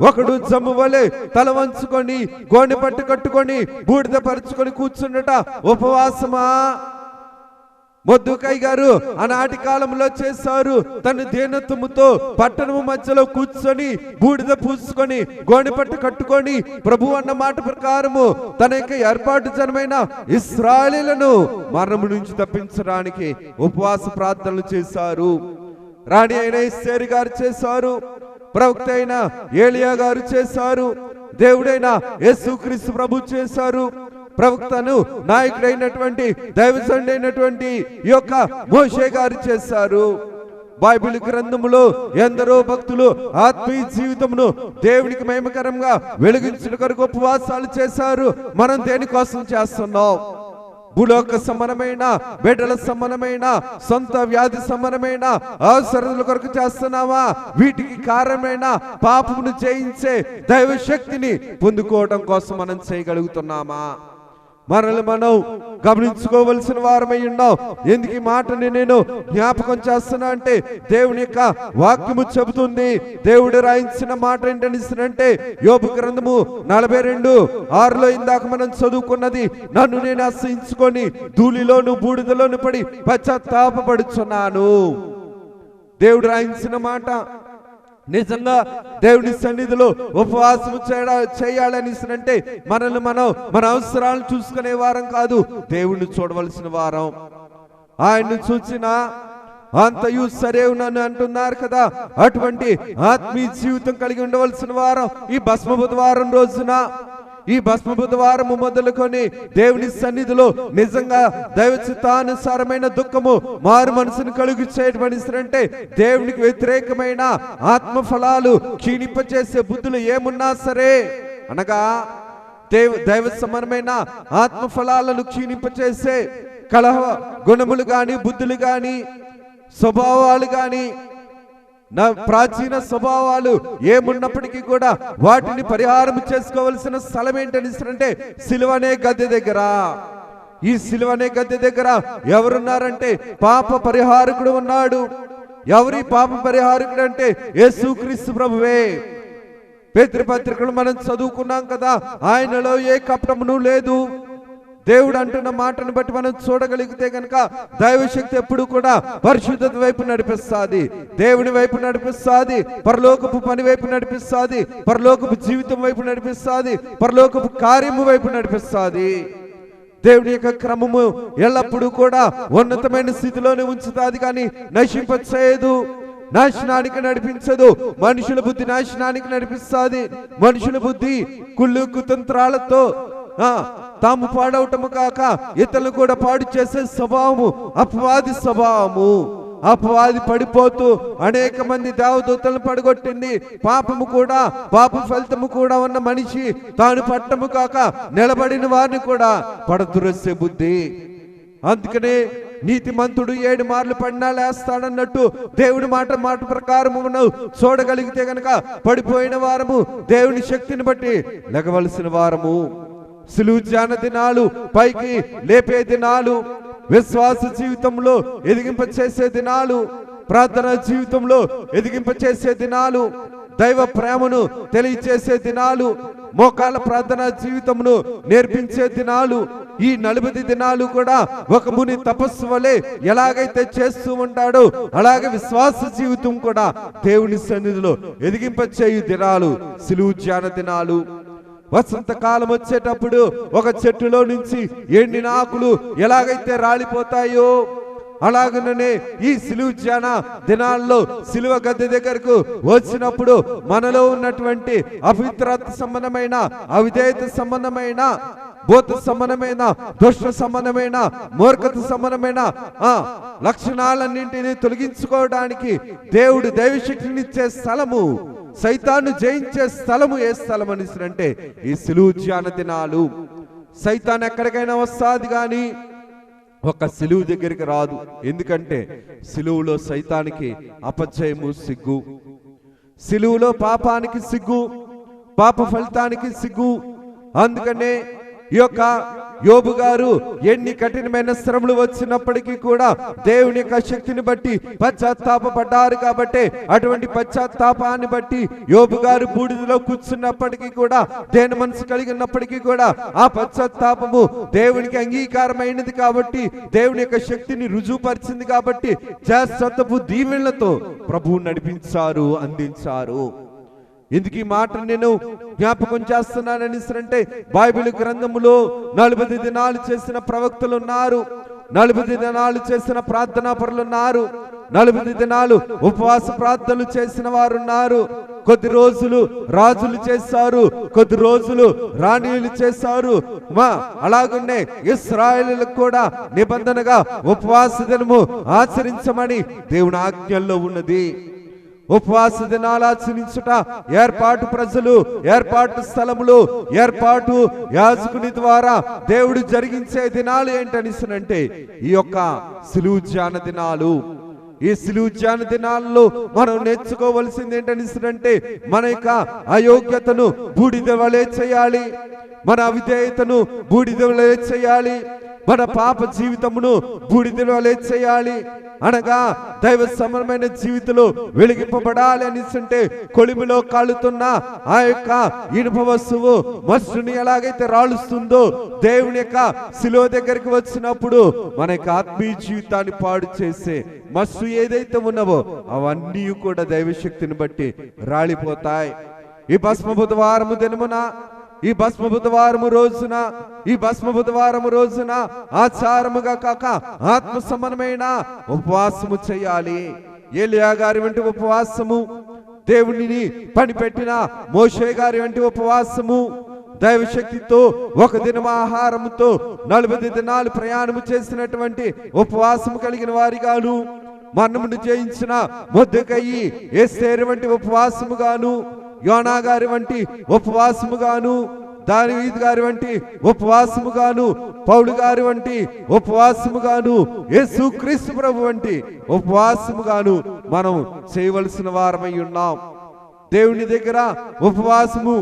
ఒకడు జమ్ము వలె తల వంచుకొని గోనె పట్టు కట్టుకొని బూడిద పరుచుకొని కూర్చున్నట ఉపవాసమా? మొర్దెకై గారు ఆనాటి కాలంలో చేశారు. తన దీనత్వముతో పట్టణము మధ్యలో కూర్చొని బూడిద పూసుకొని గోనెపట్టు కట్టుకొని ప్రభు అన్న మాట ప్రకారము తన యొక్క ఏర్పాటు జనమైన ఇశ్రాయేలీయులను మరణము నుంచి తప్పించడానికి ఉపవాస ప్రార్థనలు చేశారు. రాణి అయిన ఎస్తేరు గారు చేశారు, ప్రవక్త అయిన ఏలియా గారు చేశారు, దేవుడైన యేసుక్రీస్తు ప్రభు చేశారు, ప్రవక్తను నాయకుడైనటువంటి దైవజనుడైనటువంటి ఈ యొక్క మోషే గారు చేశారు. బైబిల్ గ్రంథములో ఎందరో భక్తులు ఆత్మీయ జీవితమును దేవునికి మహిమకరంగా వెలిగించుట కొరకు ఉపవాసాలు చేశారు. మనం దేనికోసం చేస్తున్నాం? భూలోక సంబంధమైన, బిడ్డల సంబంధమైన, సొంత వ్యాధి సంబంధమైన అవసరాల కొరకు చేస్తున్నామా? వీటికి కారణమైన పాపమును జయించే దైవ శక్తిని పొందుకోవడం కోసం మనం చేయగలుగుతున్నామా? మనల్ని మనం గమనించుకోవలసిన వారమై ఉన్నాం. ఎందుకు ఈ మాటని నేను జ్ఞాపకం చేస్తున్నా అంటే, దేవుని యొక్క వాక్యము చెబుతుంది. దేవుడు రాయించిన మాట ఏంటంటే, యోబు గ్రంథము 42:6 ఇందాక మనం చదువుకున్నది, నన్ను నేను అసహించుకొని ధూళిలోను బూడిదలోను పడి పశ్చాత్తాపపడుచున్నాను. దేవుడు రాయించిన మాట. నిజంగా దేవుని సన్నిధిలో ఉపవాసం చేయాలని అంటే మనల్ని మనం మన అవసరాలను చూసుకునే వారం కాదు, దేవుణ్ణి చూడవలసిన వారం. ఆయన్ని చూసిన అంతయు సరేవునని అంటున్నారు కదా, అటువంటి ఆత్మీయ జీవితం కలిగి ఉండవలసిన వారం ఈ భస్మ బుధవారం రోజున. ఈ భస్మ బుధవారము మొదలుకొని దేవుని సన్నిధిలో నిజంగా దైవ చిత్తానుసారమైన దుఃఖము మారు మనసును కలుగు చేయటమనిస్తే, దేవునికి వ్యతిరేకమైన ఆత్మ ఫలాలు క్షీణింపచేసే బుద్ధులు ఏమున్నా సరే, అనగా దైవ సమానమైన ఆత్మ ఫలాలను క్షీణింపచేసే కలహ గుణములు గాని, బుద్ధులు గాని, స్వభావాలు గాని, నా ప్రాచీన స్వభావాలు ఏమున్నప్పటికీ కూడా వాటిని పరిహారం చేసుకోవలసిన స్థలం ఏంటంటే సిలువనే గద్దె దగ్గర. ఈ సిలువనే గద్దె దగ్గర ఎవరున్నారంటే పాప పరిహారకుడు ఉన్నాడు. ఎవరి పాప పరిహారకుడు అంటే యేసుక్రీస్తు ప్రభువే. పేతురు మనం చదువుకున్నాం కదా, ఆయనలో ఏ కపటమును లేదు. దేవుడు అంటున్న మాటను బట్టి మనం చూడగలిగితే కనుక దైవశక్తి ఎప్పుడు కూడా పరిశుద్ధత వైపు నడిపిస్తుంది, దేవుని వైపు నడిపిస్తుంది, పరలోకపు పని వైపు నడిపిస్తుంది, పరలోకపు జీవితం వైపు నడిపిస్తుంది, పరలోకపు కార్యము వైపు నడిపిస్తుంది. దేవుని యొక్క క్రమము ఎల్లప్పుడూ కూడా ఉన్నతమైన స్థితిలోనే ఉంచుతుంది, కానీ నశింపచేయదు, నాశనానికి నడిపించదు. మనుషుల బుద్ధి నాశనానికి నడిపిస్తుంది. మనుషుల బుద్ధి కుళ్ళు కుతంత్రాలతో తాము పాడవటము కాక ఇతరులు కూడా పాడు చేసే స్వభావము అపవాది స్వభావము. అపవాది పడిపోతూ అనేక మంది దేవదూతలను పడగొట్టింది. పాపము కూడా, పాప ఫలితము కూడా ఉన్న మనిషి తాను పట్టము కాక నిలబడిన వారిని కూడా పడదురసే బుద్ధి. అందుకనే నీతిమంతుడు 7 మార్లు పడినా లేస్తాడన్నట్టు దేవుడి మాట ప్రకారము మనం చూడగలిగితే గనక పడిపోయిన వారము దేవుని శక్తిని బట్టి లెగవలసిన వారము. సిలువ ధ్యాన దినాలు పైకి లేపే దినాలు, విశ్వాస జీవితంలో ఎదిగింపచేసే దినాలు, ప్రార్థన జీవితంలో ఎదిగింపచేసే దినాలు, దైవ ప్రేమను తెలియచేసే దినాలు, మోకాల ప్రార్థన జీవితమును నేర్పించే దినాలు. ఈ 40 దినాలు కూడా ఒక ముని తపస్సు వలె ఎలాగైతే చేస్తూ ఉంటాడో అలాగే విశ్వాస జీవితం కూడా దేవుని సన్నిధిలో ఎదిగింపచేయు దినాలు సిలువ ధ్యాన దినాలు. వసంతకాలం వచ్చేటప్పుడు ఒక చెట్టులో నుంచి ఎండిన ఆకులు ఎలాగైతే రాలిపోతాయో అలాగనే ఈ సిలువ ధ్యాన దినాల్లో సిలువ గద్దె దగ్గరకు వచ్చినప్పుడు మనలో ఉన్నటువంటి అపవిత్రత సంబంధమైన, అవిధేయత సంబంధమైన, భూత సంబంధమైన, దుష్ట సంబంధమైన, మూర్ఖత సంబంధమైన లక్షణాలన్నింటినీ తొలగించుకోవడానికి దేవుడు దైవశక్తినిచ్చే స్థలము, సైతాన్ని జయించే స్థలము ఏ స్థలం అంటే ఈ సిలువ ధ్యాన దినాలు. సైతాన్ ఎక్కడికైనా వస్తాది కానీ ఒక సిలువ దగ్గరికి రాదు. ఎందుకంటే సిలువలో సైతానికి అపజయము, సిగ్గు. సిలువలో పాపానికి సిగ్గు, పాప ఫలితానికి సిగ్గు. అందుకనే ఈ యొక్క యోబు గారు ఎన్ని కఠినమైన శ్రమలు వచ్చినప్పటికీ కూడా దేవుని యొక్క శక్తిని బట్టి పశ్చాత్తాపడ్డారు. కాబట్టి అటువంటి పశ్చాత్తాపాన్ని బట్టి యోబు గారు బూడిదలో కూర్చున్నప్పటికీ కూడా, దేని మనసు కలిగినప్పటికీ కూడా ఆ పశ్చాత్తాపము దేవునికి అంగీకారమైనది కాబట్టి, దేవుని యొక్క శక్తిని రుజువుపరిచింది కాబట్టి శాశ్వతపు దీవెనలతో ప్రభువు నడిపించారు, అందించారు. ఎందుకు ఈ మాట నేను జ్ఞాపకం చేస్తున్నానని అంటే, బైబిల్ గ్రంథములో 40 దినాలు చేసిన ప్రవక్తలు ఉన్నారు, 40 దినాలు చేసిన ప్రార్థనా పరులు ఉన్నారు, 40 దినాలు ఉపవాస ప్రార్థనలు చేసిన వారు ఉన్నారు. కొద్ది రోజులు రాజులు చేశారు, కొద్ది రోజులు రాణిలు చేశారు. అలాగుండే ఇశ్రాయేలులకు కూడా నిబంధనగా ఉపవాస దినము ఆచరించమని దేవుని ఆజ్ఞల్లో ఉన్నది. ఉపవాస దినాలు ఆచరించుట ఏర్పాటు ప్రజలు, ఏర్పాటు స్థలములు, ఏర్పాటు యాజకుని ద్వారా దేవుడు జరిగించే దినాలు ఏంటనిసనంటే ఈ యొక్క సిలువ ధ్యాన దినాలు. ఈ సిలువ ధ్యాన దినాల్లో మనం నేర్చుకోవలసింది ఏంటనిసనంటే మన యొక్క అయోగ్యతను బూడిద వలె చేయాలి, మన అవిధేయతను బూడిద వలె చేయాలి, మన పాప జీవితమును బూడిద వలె చేయాలి. అనగా దైవ సమానమైన జీవితంలో వెలిగింపబడాలి అనిస్తుంటే కొలిమిలో కాలుతున్న ఆ యొక్క ఇనుప వస్తువు మస్సుని ఎలాగైతే రాలుస్తుందో దేవుని యొక్క శిలువ దగ్గరికి వచ్చినప్పుడు మన యొక్క ఆత్మీయ జీవితాన్ని పాడు చేసే మస్సు ఏదైతే ఉన్నవో అవన్నీ కూడా దైవశక్తిని బట్టి రాలిపోతాయి. ఈ భస్మ బుధవారము దినమున, ఈ భస్మ బుధవారము రోజున, ఈ భస్మ బుధవారము రోజున ఆచారముగా కాక ఆత్మ సమానమైన ఉపవాసము చేయాలి. ఏలియా గారి వంటి ఉపవాసము, దేవునిని పనిపెట్టిన మోషే గారి వంటి ఉపవాసము, దైవశక్తితో ఒక దినం ఆహారముతో 40 దినాలు ప్రయాణము చేసినటువంటి ఉపవాసము కలిగిన వారిగాను, మరణమును జయించిన మొర్దెకయి ఎస్తేరు వంటి ఉపవాసము గాను, యోనా గారి వంటి ఉపవాసము గాను, దావీదు గారి వంటి ఉపవాసము గాను, పౌలు గారి వంటి ఉపవాసము గాను, యేసుక్రీస్తు ప్రభు వంటి ఉపవాసము గాను మనం చేయవలసిన వారమై ఉన్నాం. దేవుని దగ్గర ఉపవాసము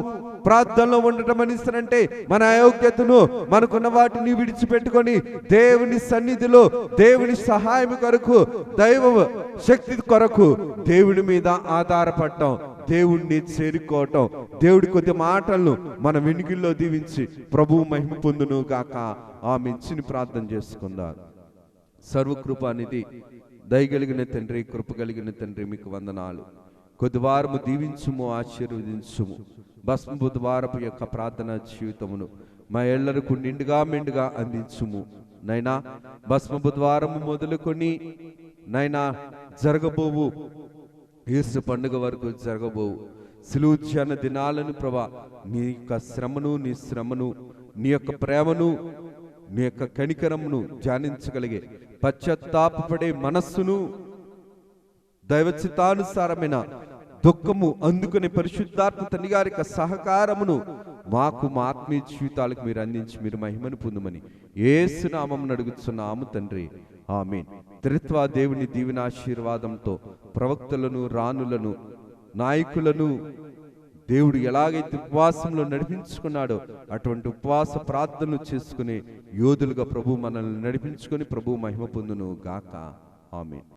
ప్రార్థనలో ఉండటం అనిస్తానంటే మన అయోగ్యతను, మనకున్న వాటిని విడిచిపెట్టుకొని దేవుని సన్నిధిలో దేవుని సహాయం కొరకు, దైవ శక్తి కొరకు దేవుని మీద ఆధారపడటం, దేవుణ్ణి చేరుకోవటం, దేవుడి కొద్ది మాటలను మన వెనుకల్లో దీవించి ప్రభువు మహిమ పొందును గాక. ఆమెను ప్రార్థన చేసుకుందాం. సర్వకృపానిధి దయగలిగిన తండ్రి, కృప కలిగిన తండ్రి, మీకు వందనాలు. కొద్ది వారము దీవించుము, ఆశీర్వదించుము. భస్మ బుధవారపు యొక్క ప్రార్థన జీవితమును మా ఎల్లరకు నిండుగా మెండుగా అందించుము నైనా. భస్మ బుధవారము మొదలుకొని నైనా జరగబోవు యేసు పండుగ వరకు జరగబోవు సిలువ ధ్యాన దినాలను ప్రభా, నీ యొక్క శ్రమను, నీ శ్రమను, నీ యొక్క ప్రేమను, నీ యొక్క కనికరమును ధ్యానించగలిగే పశ్చాత్తాపపడే మనస్సును, దైవచిత్తానుసారమైన దుఃఖము అందుకునే పరిశుద్ధాత్మ తండ్రి గారి యొక్క సహకారమును మాకు, మా ఆత్మీయ జీవితాలకు మీరు అందించి మీరు మహిమను పొందుమని యేసు నామమున అడుగుచున్నాము తండ్రి, ఆమేన్. త్రిత్వ దేవుని దీవెనాశీర్వాదంతో ప్రవక్తలను, రాణులను, నాయకులను దేవుడు ఎలాగైతే ఉపవాసంలో నడిపించుకున్నాడో అటువంటి ఉపవాస ప్రార్థనలు చేసుకునే యోధులుగా ప్రభు మనల్ని నడిపించుకొని ప్రభు మహిమ పొందును గాక. ఆమేన్.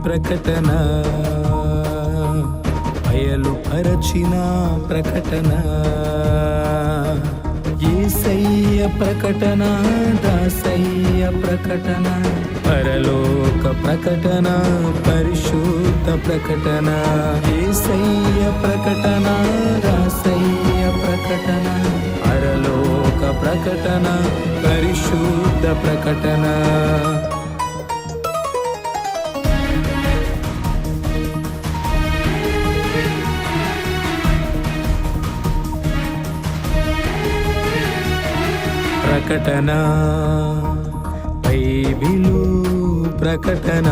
ప్రకటన బయలుపరచిన ప్రకటన, యేసయ్య ప్రకటన, దాసయ్య ప్రకటన, పరలోక ప్రకటన, పరిశుద్ధ ప్రకటన, యేసయ్య ప్రకటన, దాసయ్య ప్రకటన, పరలోక ప్రకటన, పరిశుద్ధ ప్రకటన. ప్రకటన బైబిలు ప్రకటన,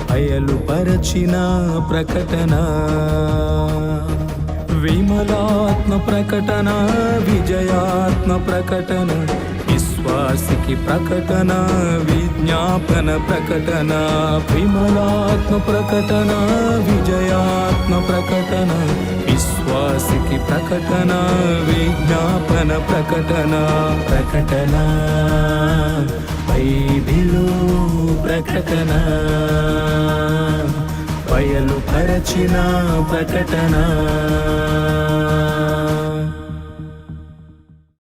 బయలుపరచిన ప్రకటన, విమలాత్మ ప్రకటన, విజయాత్మ ప్రకటన, విశ్వాసికి ప్రకటన, విజ్ఞాపన ప్రకటన, విమలాత్మ ప్రకటన, విజయాత్మ ప్రకటన, విశ్వాసికి ప్రకటన, విజ్ఞాపన ప్రకటన. ప్రకటన బైబిలు ప్రకటన, బయలుపరచిన ప్రకటన.